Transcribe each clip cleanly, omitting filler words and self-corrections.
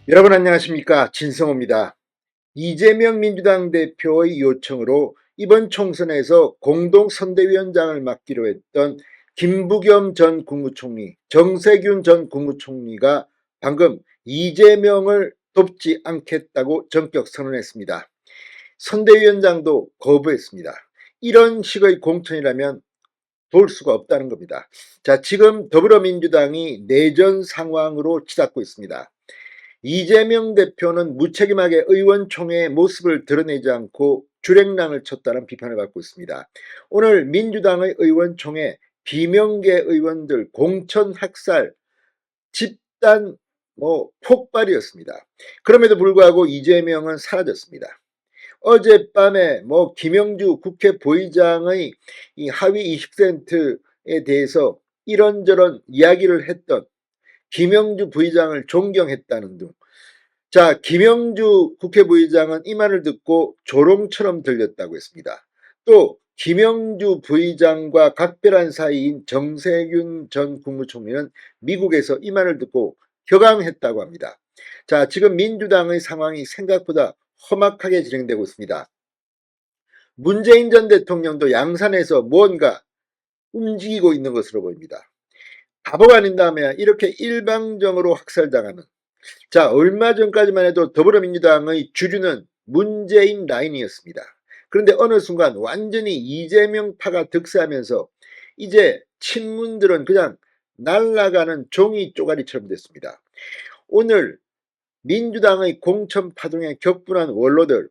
여러분 안녕하십니까, 진성호입니다. 이재명 민주당 대표의 요청으로 이번 총선에서 공동선대위원장을 맡기로 했던 김부겸 전 국무총리, 정세균 전 국무총리가 방금 이재명을 돕지 않겠다고 전격 선언했습니다. 선대위원장도 거부했습니다. 이런 식의 공천이라면 도울 수가 없다는 겁니다. 자, 지금 더불어민주당이 내전 상황으로 치닫고 있습니다. 이재명 대표는 무책임하게 의원총회의 모습을 드러내지 않고 주랭랑을 쳤다는 비판을 받고 있습니다. 오늘 민주당의 의원총회 비명계 의원들 공천 학살 집단 폭발이었습니다. 그럼에도 불구하고 이재명은 사라졌습니다. 어젯밤에 김영주 국회 부의장의 이 하위 20%에 대해서 이런저런 이야기를 했던 김영주 부의장을 존경했다는 등. 자, 김영주 국회 부의장은 이 말을 듣고 조롱처럼 들렸다고 했습니다. 또 김영주 부의장과 각별한 사이인 정세균 전 국무총리는 미국에서 이 말을 듣고 격앙했다고 합니다. 자, 지금 민주당의 상황이 생각보다 험악하게 진행되고 있습니다. 문재인 전 대통령도 양산에서 무언가 움직이고 있는 것으로 보입니다. 바보가 아닌 다음에 이렇게 일방적으로 학살당하는, 자, 얼마 전까지만 해도 더불어민주당의 주류는 문재인 라인이었습니다. 그런데 어느 순간 완전히 이재명파가 득세하면서 이제 친문들은 그냥 날아가는 종이 쪼가리처럼 됐습니다. 오늘 민주당의 공천 파동에 격분한 원로들,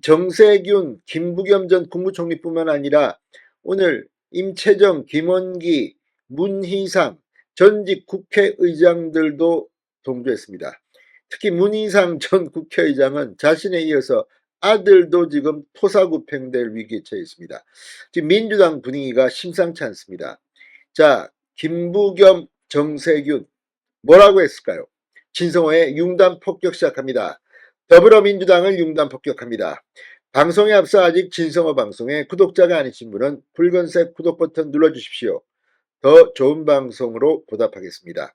정세균, 김부겸 전 국무총리뿐만 아니라 오늘 임채정, 김원기, 문희상 전직 국회의장들도 동조했습니다. 특히 문희상 전 국회의장은 자신에 이어서 아들도 지금 토사구팽될 위기에 처해 있습니다. 지금 민주당 분위기가 심상치 않습니다. 자, 김부겸, 정세균 뭐라고 했을까요? 진성호의 융단 폭격 시작합니다. 더불어민주당을 융단 폭격합니다. 방송에 앞서 아직 진성호 방송에 구독자가 아니신 분은 붉은색 구독 버튼 눌러주십시오. 더 좋은 방송으로 보답하겠습니다.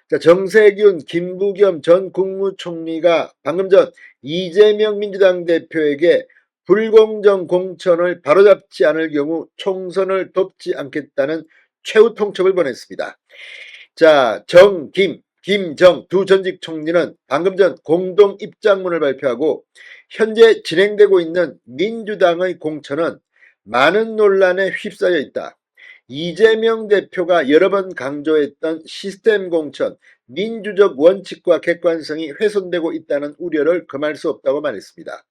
자, 정세균, 김부겸 전 국무총리가 방금 전 이재명 민주당 대표에게 불공정 공천을 바로잡지 않을 경우 총선을 돕지 않겠다는 최후 통첩을 보냈습니다. 자, 김정 두 전직 총리는 방금 전 공동 입장문을 발표하고 현재 진행되고 있는 민주당의 공천은 많은 논란에 휩싸여 있다. 이재명 대표가 여러 번 강조했던 시스템 공천, 민주적 원칙과 객관성이 훼손되고 있다는 우려를 금할 수 없다고 말했습니다.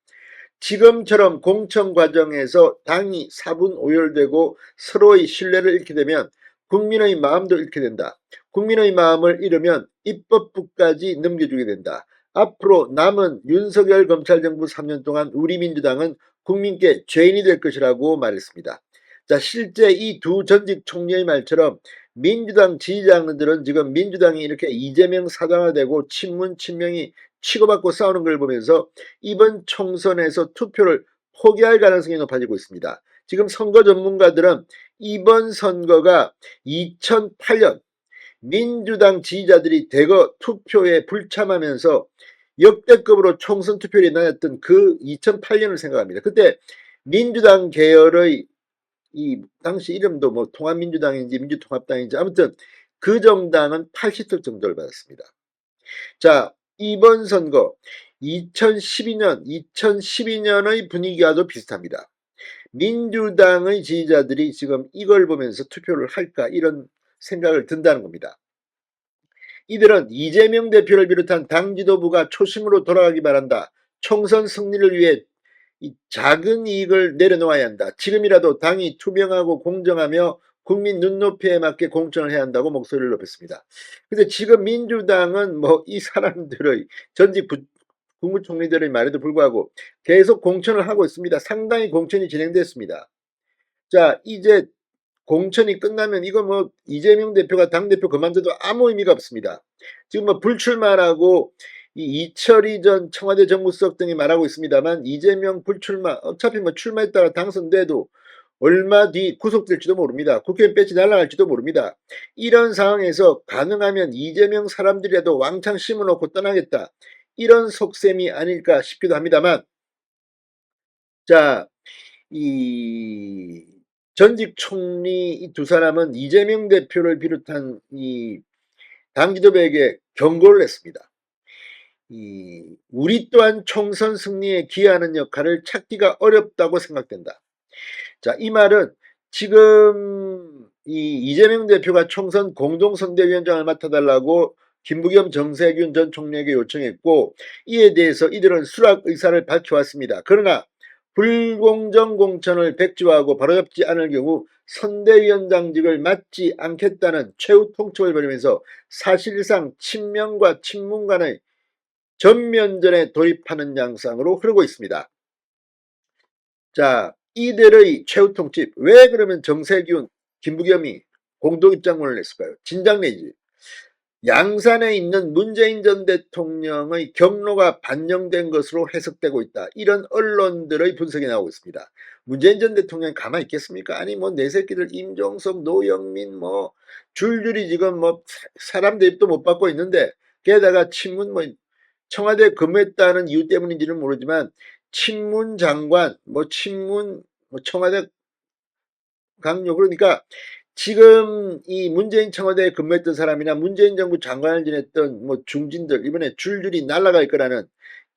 지금처럼 공천 과정에서 당이 사분오열되고 서로의 신뢰를 잃게 되면 국민의 마음도 잃게 된다. 국민의 마음을 잃으면 입법부까지 넘겨주게 된다. 앞으로 남은 윤석열 검찰정부 3년 동안 우리 민주당은 국민께 죄인이 될 것이라고 말했습니다. 자, 실제 이 두 전직 총리의 말처럼 민주당 지지자들은 지금 민주당이 이렇게 이재명 사당화되고 친문 친명이 치고받고 싸우는 걸 보면서 이번 총선에서 투표를 포기할 가능성이 높아지고 있습니다. 지금 선거 전문가들은 이번 선거가 2008년 민주당 지지자들이 대거 투표에 불참하면서 역대급으로 총선 투표율이 낮았던 그 2008년을 생각합니다. 그때 민주당 계열의 이 당시 이름도 통합민주당인지 민주통합당인지 아무튼 그 정당은 80석 정도를 받았습니다. 자, 이번 선거 2012년의 분위기와도 비슷합니다. 민주당의 지지자들이 지금 이걸 보면서 투표를 할까 이런 생각을 든다는 겁니다. 이들은 이재명 대표를 비롯한 당 지도부가 초심으로 돌아가기 바란다. 총선 승리를 위해 이 작은 이익을 내려놓아야 한다. 지금이라도 당이 투명하고 공정하며 국민 눈높이에 맞게 공천을 해야 한다고 목소리를 높였습니다. 근데 지금 민주당은 이 사람들의 전직 국무총리들의 말에도 불구하고 계속 공천을 하고 있습니다. 상당히 공천이 진행됐습니다. 자, 이제 공천이 끝나면 이거 이재명 대표가 당대표 그만둬도 아무 의미가 없습니다. 지금 불출마라고 이철희 전 청와대 정무수석 등이 말하고 있습니다만 이재명 불출마 어차피 출마했다가 당선돼도 얼마 뒤 구속될지도 모릅니다. 국회 배지 날아갈지도 모릅니다. 이런 상황에서 가능하면 이재명 사람들이라도 왕창 심어놓고 떠나겠다. 이런 속셈이 아닐까 싶기도 합니다만, 자, 이 전직 총리 이 두 사람은 이재명 대표를 비롯한 이 당지도부에게 경고를 했습니다. 우리 또한 총선 승리에 기여하는 역할을 찾기가 어렵다고 생각된다. 자, 이 말은 지금 이재명 대표가 총선 공동선대위원장을 맡아달라고 김부겸 정세균 전 총리에게 요청했고, 이에 대해서 이들은 수락 의사를 밝혀왔습니다. 그러나 불공정 공천을 백지화하고 바로잡지 않을 경우 선대위원장직을 맡지 않겠다는 최후 통첩을 벌이면서 사실상 친명과 친문 간의 전면전에 돌입하는 양상으로 흐르고 있습니다. 자, 이들의 최후 통첩, 왜 그러면 정세균, 김부겸이 공동 입장문을 냈을까요? 진작 내지. 양산에 있는 문재인 전 대통령의 경로가 반영된 것으로 해석되고 있다. 이런 언론들의 분석이 나오고 있습니다. 문재인 전 대통령이 가만히 있겠습니까? 아니 뭐 내 새끼들 임종석, 노영민 뭐 줄줄이 지금 뭐 사람 대입도 못 받고 있는데, 게다가 친문 뭐 청와대에 근무했다는 이유 때문인지는 모르지만 친문 장관, 친문 청와대 강요, 그러니까 지금 이 문재인 청와대에 근무했던 사람이나 문재인 정부 장관을 지냈던 중진들 이번에 줄줄이 날아갈 거라는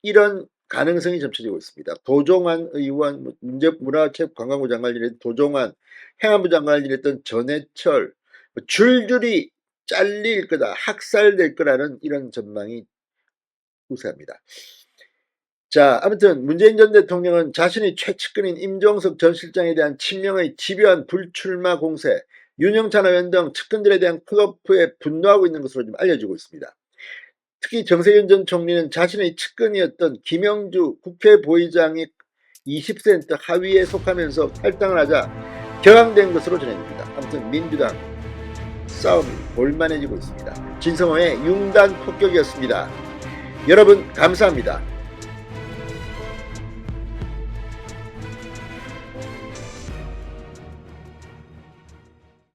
이런 가능성이 점쳐지고 있습니다. 도종환 의원, 문화체육관광부 장관을 지냈던 도종환, 행안부 장관을 지냈던 전해철, 줄줄이 잘릴 거다, 학살될 거라는 이런 전망이 우세합니다. 자, 아무튼 문재인 전 대통령은 자신의 최측근인 임종석 전 실장에 대한 친명의 집요한 불출마 공세, 윤영찬 의원 등 측근들에 대한 컷오프에 분노하고 있는 것으로 좀 알려지고 있습니다. 특히 정세균 전 총리는 자신의 측근이었던 김영주 국회 부의장이 20% 하위에 속하면서 탈당을 하자 격앙된 것으로 전해집니다. 아무튼 민주당 싸움이 볼만해지고 있습니다. 진성호의 융단 폭격이었습니다. 여러분 감사합니다.